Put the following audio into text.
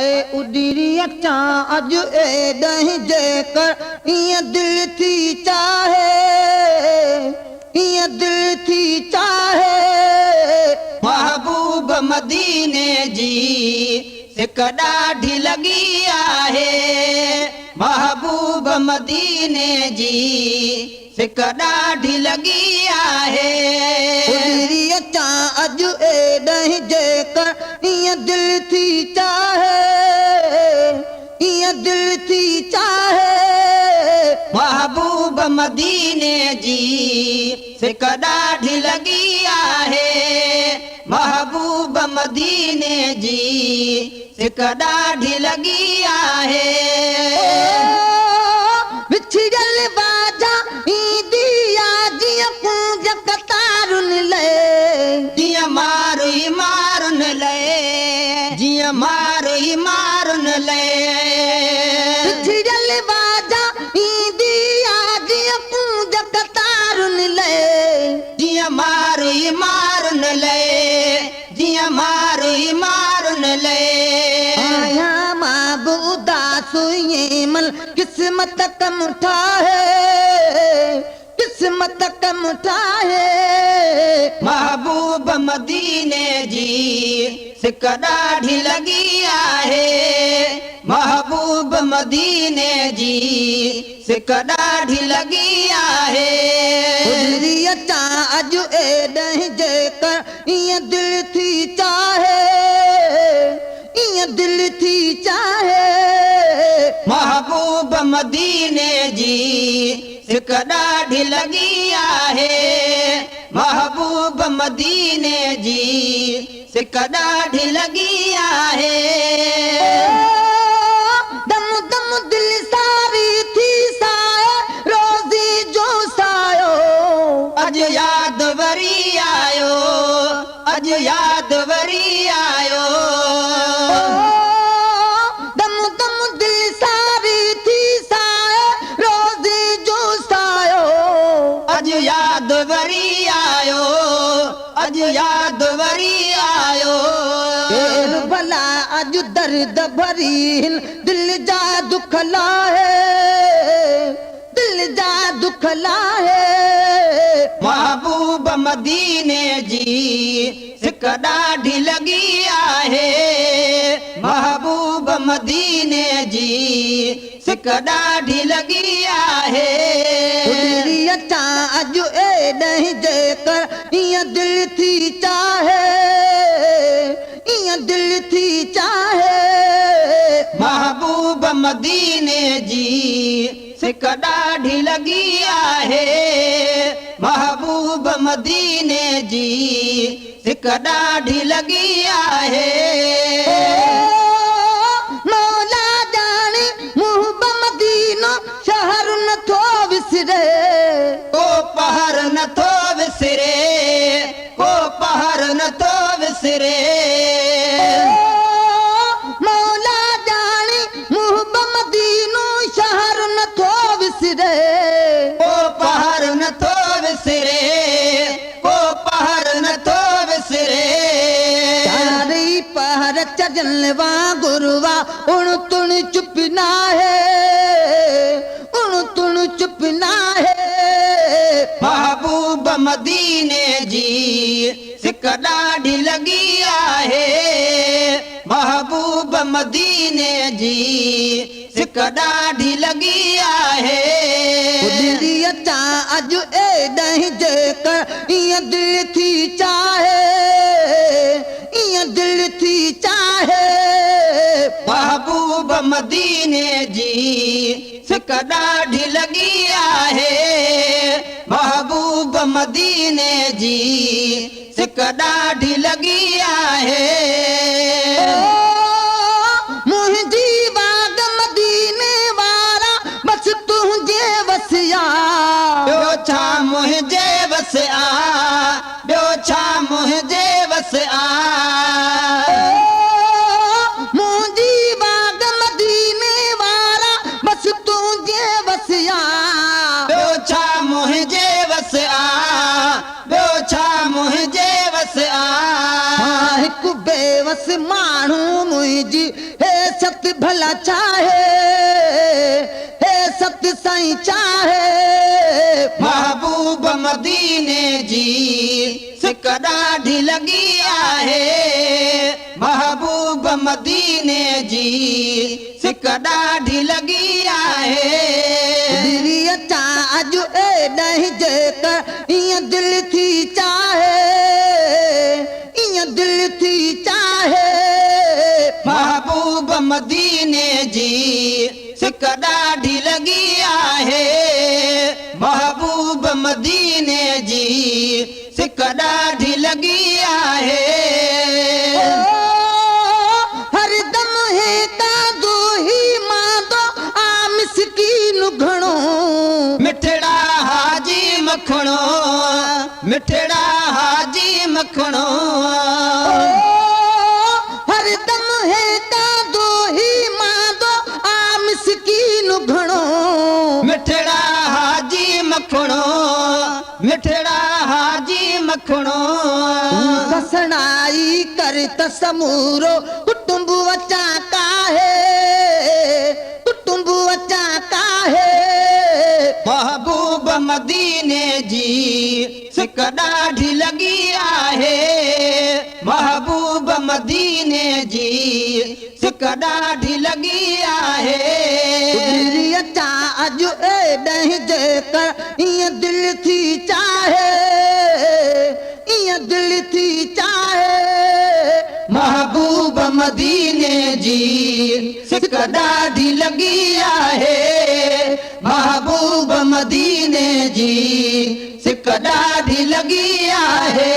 आए उडीरी अचा अज ए दही जेकर इं दिल थी चाहे, इं दिल थी चाहे। महबूब मदीने जी सिक ॾाढी लॻी आहे, महबूब मदीने जी सिक ॾाढी लॻी आहे। उडीरी अचा अज ए दही जेकर इं दिल थी चाहे, इं दिल थी चाहे। महबूब मदीने जी सिक ॾाढी लॻी आहे, महबूब मदीने जी सिक ॾाढी लॻी आहे। विछड़ल बाजा ईंदी आ जीअं पूंज कतारुनि लए, जीअं मार ई मारुन लए, जीअं मार ई मारुन लए। विछड़ल बाजा ईंदी आ जीअं पूंज कतारुनि लए, जीअं मार ई मारुन लए, जीअं मार ई मारुन लए। आया माबूदा सुई मल किस्मत कम ठाहे, किस्मत कम ठाहे। महबूब मदीने जी सिक ॾाढी लॻी आहे, महबूब मदीने जी सिक ॾाढी लॻी आहे। उडीरी अचा अज ए दही जेकर इं दिल थी चाहे, इं दिल थी चाहे। महबूब मदीने जी सिक ॾाढी लॻी आहे, महबूब मदीने जी सिक ॾाढी लॻी आहे। दम दम दिल सारी थी साए रोज़ी जो सायो, अॼु यादि वरी आयो, अॼु यादि वरी आयो। दम दम दिल सारी थी साए रोज़ी जो सायो, अॼु यादि वरी आयो, अॼु यादि वरी आयो। केर भला अज दर्द भरी हिन दिल जा दुख लाहे, दिल जा दुख लाहे। महबूब मदीने जी सिक ॾाढी लॻी आहे, महबूब मदीने जी सिक ॾाढी लॻी आहे। उडीरी अचा अज ए दही जेकर इं दिल थी चाहे, इं दिल थी चाहे। महबूब मदीने जी सिक ॾाढी लॻी आहे, महबूब मदीने जी सिक ॾाढी लॻी आहे। मौला जाने मुहब मदीनो शहर नथो विसरे, को पहर नथो विसरे, को पहर नथो विसरे। मौला जाने मुहब मदीनो शहर नथो विसरे, को पहर नथो विसरे, को पहर नथो विसरे। चारई पहर चजन वांगुरवा उण तुण चुप ना है, उण तुण चुप ना है। महबूब मदीने जी सिक ॾाढी लॻी आहे, महबूब मदीने जी सिक ॾाढी लॻी आहे। उडीरी अचा अज ए दही जेकर इं दिल थी चाहे, इं दिल थी चाहे। महबूब मदीने जी सिक ॾाढी लॻी आहे, महबूब मदीने जी सिक ॾाढी लॻी आहे। मुंहिंजी बाग मदीने वारा बस तुंहिंजे वसिया, ॿियो छा मुंहिंजे वस आ, ॿियो छा मुंहिंजे वस आ। मुंहिंजी बाग मदीने वारा बस तुंहिंजे वसिया, ॿियो छा मुंहिंजे वस आ, ॿियो छा मुंहिंजे वस आ। हिकु बेव वस माण्हू मुंहिंजी हे सत भला चाहे हे सत साईं चाहे महबूब मदीने जी सिक ॾाढी लॻी आहे महबूब मदीने जी सिक ॾाढी लॻी आहे दिली अचां अॼु एॾाहीं जेकर ईअं दिलि थी चाहे ईअं दिलि थी चाहे महबूब मदीने जी सिक ॾाढी लॻी आहे महबूब मदीने जी सिक ॾाढी लॻी आहे हरदम हे कादो ही मादो आ मिसकीन घणो मिठड़ा हाजी मखणो मिठड़ा हाजी मखणो हरदम हे कादो ही मादो आ मिसकीन घणो मिठड़ा हाजी मखणो मिठड़ा हाजी मखणो कसणाई कर त समूरो कुटुंब अचा काहे कुटुंब अचा काहे महबूब मदीने जी सिक ॾाढी लॻी आहे महबूब मदीने जी सिक ॾाढी लॻी आहे दिली अचा अॼु एॾाहीं जेकर ईअं दिलि थी चाहे ईअं दिलि थी चाहे महबूब मदीने जी सिक ॾाढी लॻी आहे महबूब मदीने जी सिक ॾाढी लॻी आहे